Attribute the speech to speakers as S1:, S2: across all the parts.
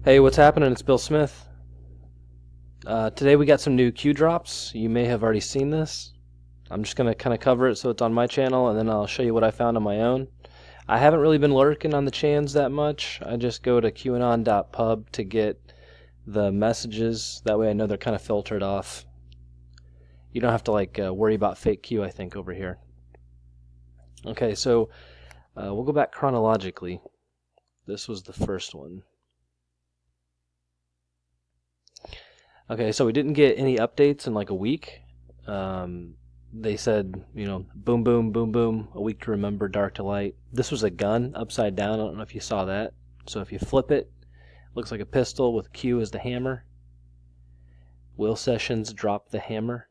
S1: Hey, what's happening? It's Bill Smith. Today we got some new Q drops. You may have already seen this. I'm just going to kind of cover it so it's on my channel, and then I'll show you what I found on my own. I haven't really been lurking on the chans that much. I just go to qanon.pub to get the messages. That way I know they're kind of filtered off. You don't have to worry about fake Q, I think, over here. Okay, so we'll go back chronologically. This was the first one. Okay, so we didn't get any updates in like a week. They said, boom, boom, boom, boom, a week to remember, dark to light. This was a gun upside down. I don't know if you saw that. So if you flip it, looks like a pistol with Q as the hammer. Will Sessions dropped the hammer.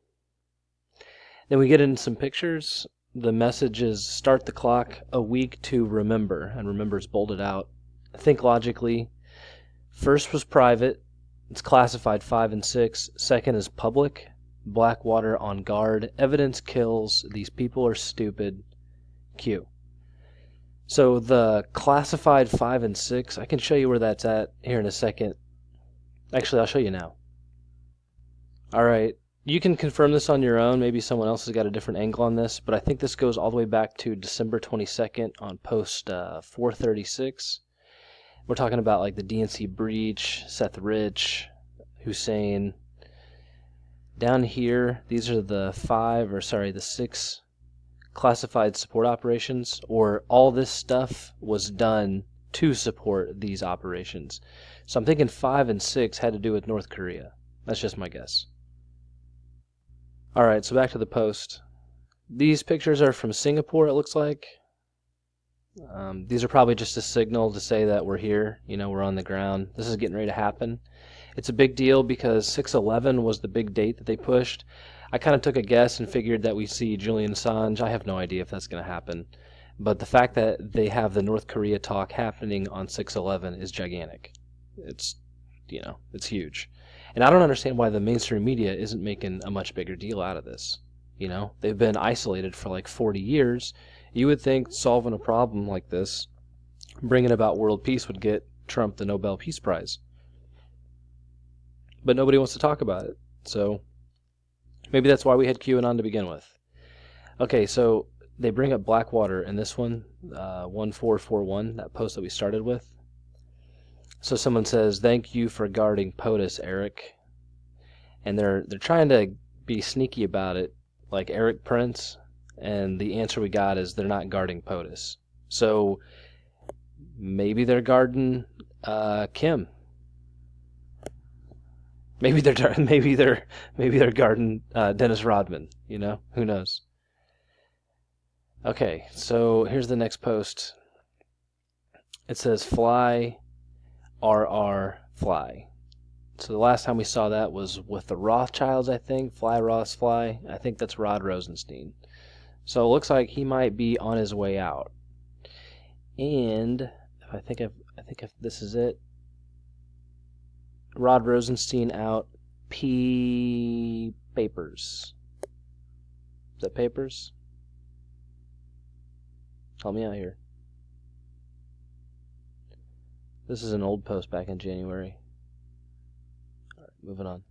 S1: Then we get into some pictures. The message is start the clock, a week to remember, and remember is bolded out. Think logically. First was private. It's classified 5 and 6. Second is public. Blackwater on guard. Evidence kills. These people are stupid. Q. So the classified 5 and 6, I can show you where that's at here in a second. Actually, I'll show you now. Alright, you can confirm this on your own. Maybe someone else has got a different angle on this, but I think this goes all the way back to December 22nd on post 436. We're talking about like the DNC breach, Seth Rich, Hussein. Down here, these are the 6 classified support operations, or all this stuff was done to support these operations. So I'm thinking 5 and 6 had to do with North Korea. That's just my guess. Alright, so back to the post. These pictures are from Singapore, it looks like. These are probably just a signal to say that we're here, we're on the ground. This is getting ready to happen. It's a big deal because 6/11 was the big date that they pushed. I kind of took a guess and figured that we see Julian Assange. I have no idea if that's going to happen. But the fact that they have the North Korea talk happening on 6/11 is gigantic. It's huge. And I don't understand why the mainstream media isn't making a much bigger deal out of this. They've been isolated for like 40 years. You would think solving a problem like this, bringing about world peace, would get Trump the Nobel Peace Prize. But nobody wants to talk about it. So maybe that's why we had QAnon to begin with. Okay, so they bring up Blackwater in this one, 1441, that post that we started with. So someone says, thank you for guarding POTUS, Eric. And they're trying to be sneaky about it, like Eric Prince. And the answer we got is they're not guarding POTUS. So maybe they're guarding Kim. Maybe they're guarding Dennis Rodman. Who knows? Okay, so here's the next post. It says fly, RR, fly. So the last time we saw that was with the Rothschilds, I think. Fly, Ross, fly. I think that's Rod Rosenstein. So it looks like he might be on his way out. And I think if this is it. Rod Rosenstein out. P. Papers. Is that Papers? Help me out here. This is an old post back in January. Alright, moving on.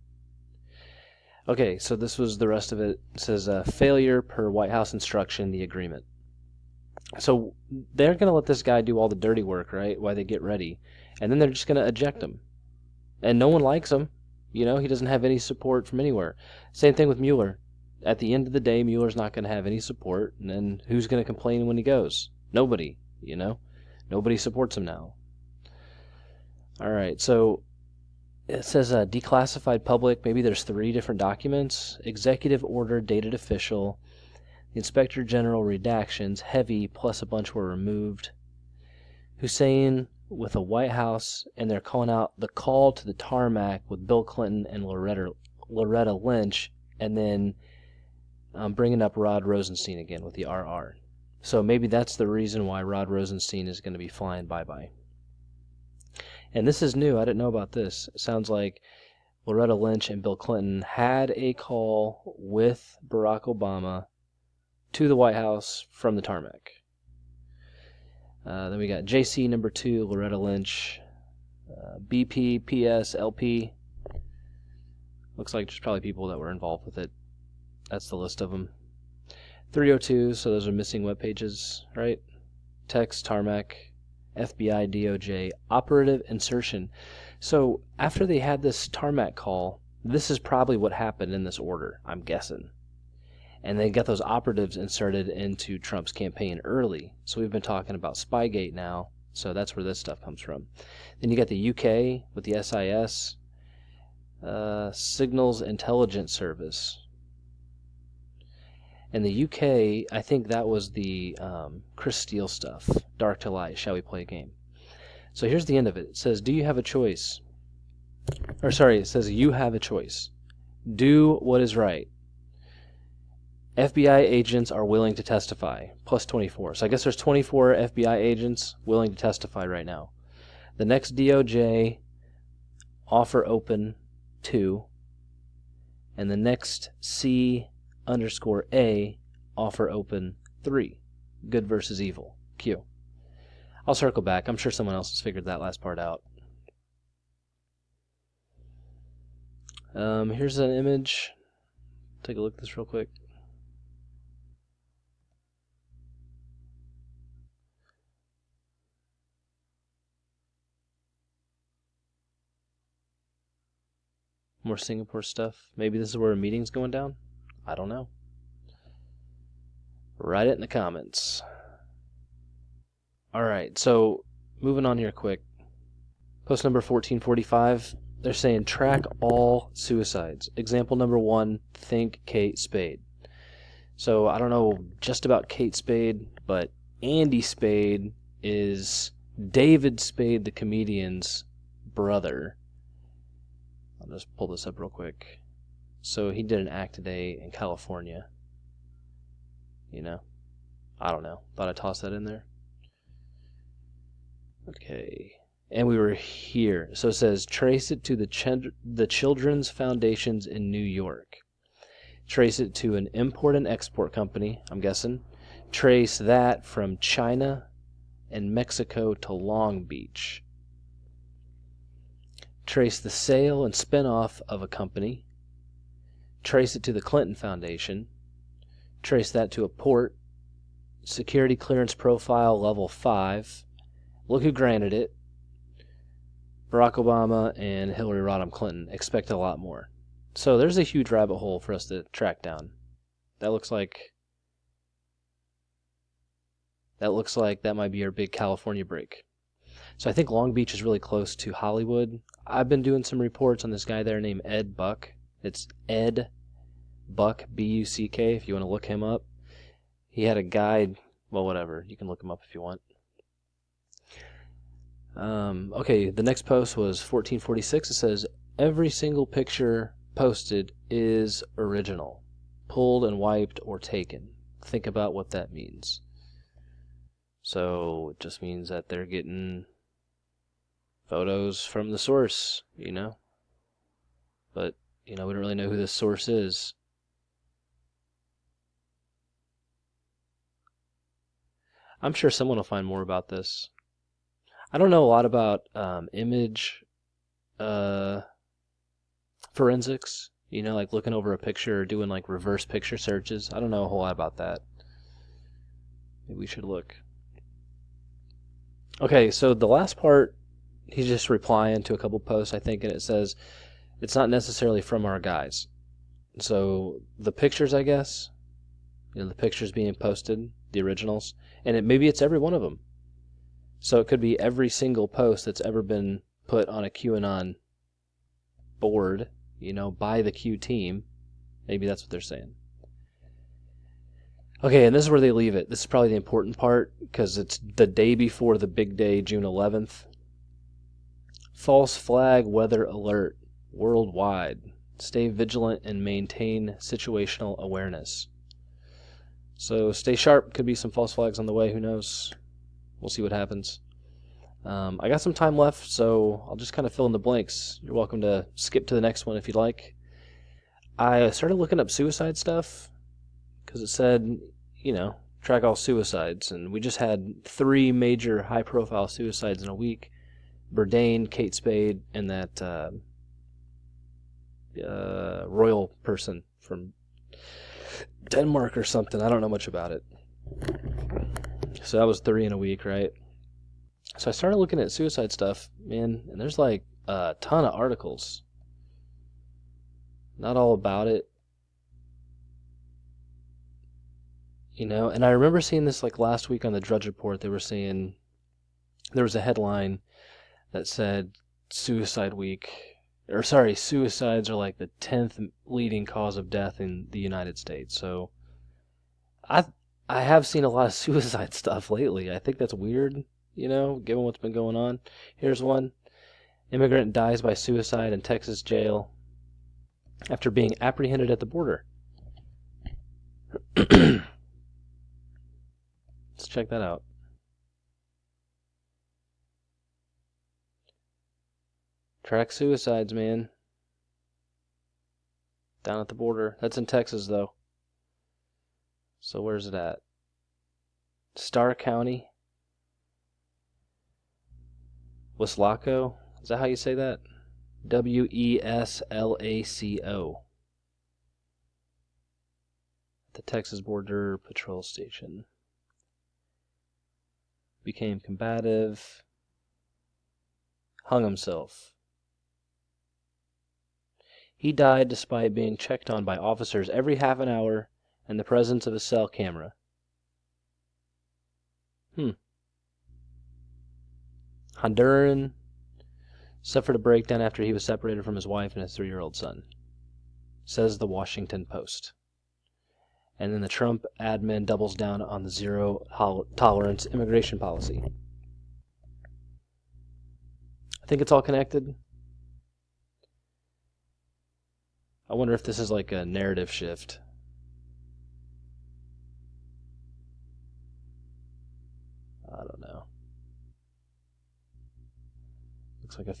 S1: Okay, so this was the rest of it. It says, failure per White House instruction, the agreement. So they're going to let this guy do all the dirty work, right, while they get ready. And then they're just going to eject him. And no one likes him. He doesn't have any support from anywhere. Same thing with Mueller. At the end of the day, Mueller's not going to have any support. And then who's going to complain when he goes? Nobody, Nobody supports him now. Alright, so it says declassified public. Maybe there's 3 different documents. Executive order dated official. The Inspector General redactions, heavy, plus a bunch were removed. Hussein with a White House, and they're calling out the call to the tarmac with Bill Clinton and Loretta Lynch, and then bringing up Rod Rosenstein again with the RR. So maybe that's the reason why Rod Rosenstein is going to be flying bye-bye. And this is new. I didn't know about this. It sounds like Loretta Lynch and Bill Clinton had a call with Barack Obama to the White House from the tarmac. Then we got JC number 2, Loretta Lynch, BP, PS, LP. Looks like there's probably people that were involved with it. That's the list of them. 302, so those are missing web pages, right? Text, Tarmac, FBI, DOJ, operative insertion. So after they had this Tarmac call, this is probably what happened in this order, I'm guessing. And they got those operatives inserted into Trump's campaign early. So we've been talking about Spygate now, so that's where this stuff comes from. Then you got the UK with the SIS, Signals Intelligence Service. In the UK, I think that was the Chris Steele stuff. Dark to light, shall we play a game? So here's the end of it. It says, do you have a choice? Or sorry, it says you have a choice. Do what is right. FBI agents are willing to testify. Plus 24. So I guess there's 24 FBI agents willing to testify right now. The next DOJ, offer open 2. And the next C_A, offer open 3. Good versus evil. Q. I'll circle back. I'm sure someone else has figured that last part out. Here's an image. Take a look at this real quick. More Singapore stuff. Maybe this is where a meeting's going down? I don't know. Write it in the comments. Alright, so moving on here quick. Post number 1445. They're saying track all suicides. Example number 1, think Kate Spade. So I don't know just about Kate Spade, but Andy Spade is David Spade, the comedian's brother. I'll just pull this up real quick. So he did an act today in California. You know, I don't know. Thought I'd toss that in there. Okay. And we were here. So it says, trace it to the children's foundations in New York. Trace it to an import and export company, I'm guessing. Trace that from China and Mexico to Long Beach. Trace the sale and spin-off of a company. Trace it to the Clinton Foundation. Trace that to a port. Security clearance profile level 5. Look who granted it. Barack Obama and Hillary Rodham Clinton. Expect a lot more. So there's a huge rabbit hole for us to track down. That looks like that might be our big California break. So I think Long Beach is really close to Hollywood. I've been doing some reports on this guy there named Ed Buck. It's Ed Buck, B-U-C-K, if you want to look him up. He had a guide, well, whatever. You can look him up if you want. Okay, the next post was 1446. It says, every single picture posted is original, pulled and wiped or taken. Think about what that means. So it just means that they're getting photos from the source, you know. But, you know, we don't really know who this source is. I'm sure someone will find more about this. I don't know a lot about image forensics, you know, like looking over a picture or doing like reverse picture searches. I don't know a whole lot about that. Maybe we should look. Okay, so the last part, he's just replying to a couple posts, I think, and it says, it's not necessarily from our guys. So the pictures, I guess, you know, the pictures being posted, the originals, and maybe it's every one of them. So it could be every single post that's ever been put on a QAnon board, you know, by the Q team. Maybe that's what they're saying. Okay, and this is where they leave it. This is probably the important part because it's the day before the big day, June 11th. False flag weather alert worldwide. Stay vigilant and maintain situational awareness. So stay sharp. Could be some false flags on the way. Who knows? We'll see what happens. I got some time left, so I'll just kind of fill in the blanks. You're welcome to skip to the next one if you'd like. I started looking up suicide stuff because it said, you know, track all suicides, and we just had 3 major high-profile suicides in a week. Bourdain, Kate Spade, and that royal person from Denmark or something. I don't know much about it. So that was 3 in a week, right? So I started looking at suicide stuff, man, and there's like a ton of articles. Not all about it. You know, and I remember seeing this like last week on the Drudge Report. They were saying there was a headline that said suicides are like the 10th leading cause of death in the United States. So I have seen a lot of suicide stuff lately. I think that's weird, you know, given what's been going on. Here's one. Immigrant dies by suicide in Texas jail after being apprehended at the border. Let's check that out. Track suicides, man. Down at the border. That's in Texas, though. So where's it at? Starr County. Weslaco. Is that how you say that? Weslaco. The Texas Border Patrol Station. Became combative. Hung himself. He died despite being checked on by officers every half an hour in the presence of a cell camera. Honduran suffered a breakdown after he was separated from his wife and his 3-year-old son, says the Washington Post. And then the Trump admin doubles down on the zero tolerance immigration policy. I think it's all connected. I wonder if this is like a narrative shift. I don't know. Looks like a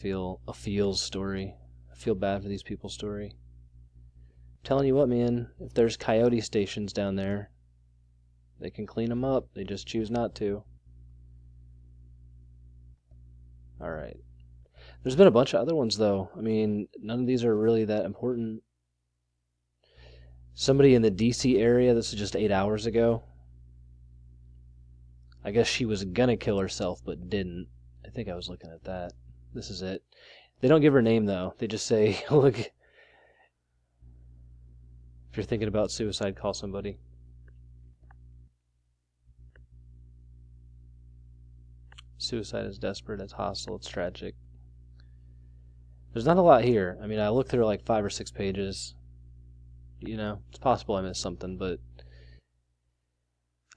S1: feels story. I feel bad for these people's story. I'm telling you what, man, if there's coyote stations down there, they can clean them up. They just choose not to. Alright. There's been a bunch of other ones, though. I mean, none of these are really that important. Somebody in the D.C. area, this is just 8 hours ago. I guess she was gonna kill herself, but didn't. I think I was looking at that. This is it. They don't give her name, though. They just say, look, if you're thinking about suicide, call somebody. Suicide is desperate, it's hostile, it's tragic. There's not a lot here. I mean, I looked through like 5 or 6 pages. You know, it's possible I missed something, but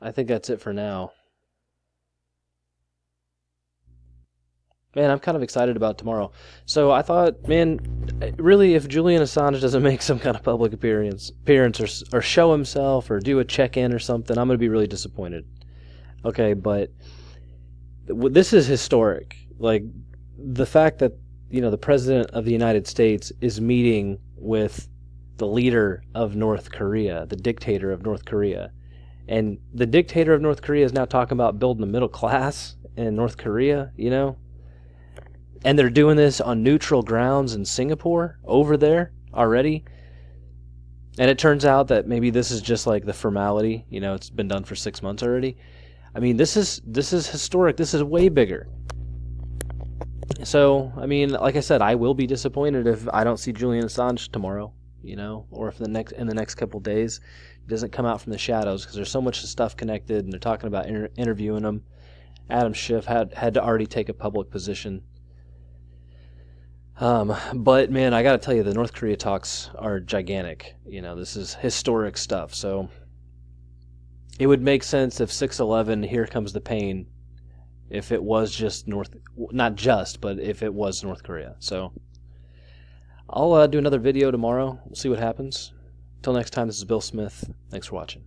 S1: I think that's it for now. Man, I'm kind of excited about tomorrow. So I thought, man, really, if Julian Assange doesn't make some kind of public appearance or show himself or do a check-in or something, I'm going to be really disappointed. Okay, but this is historic. Like, the fact that, you know, the President of the United States is meeting with the leader of North Korea, the dictator of North Korea. And the dictator of North Korea is now talking about building a middle class in North Korea, you know? And they're doing this on neutral grounds in Singapore, over there, already. And it turns out that maybe this is just like the formality, you know, it's been done for 6 months already. I mean, this is historic, this is way bigger. So, I mean, like I said, I will be disappointed if I don't see Julian Assange tomorrow, you know, or if in the next couple days he doesn't come out from the shadows, because there's so much stuff connected, and they're talking about interviewing him. Adam Schiff had to already take a public position. But man, I gotta tell you, the North Korea talks are gigantic. You know, this is historic stuff. So it would make sense if 6/11, Here Comes the Pain, if it was just but if it was North Korea. So I'll do another video tomorrow. We'll see what happens. Till next time, this is Bill Smith. Thanks for watching.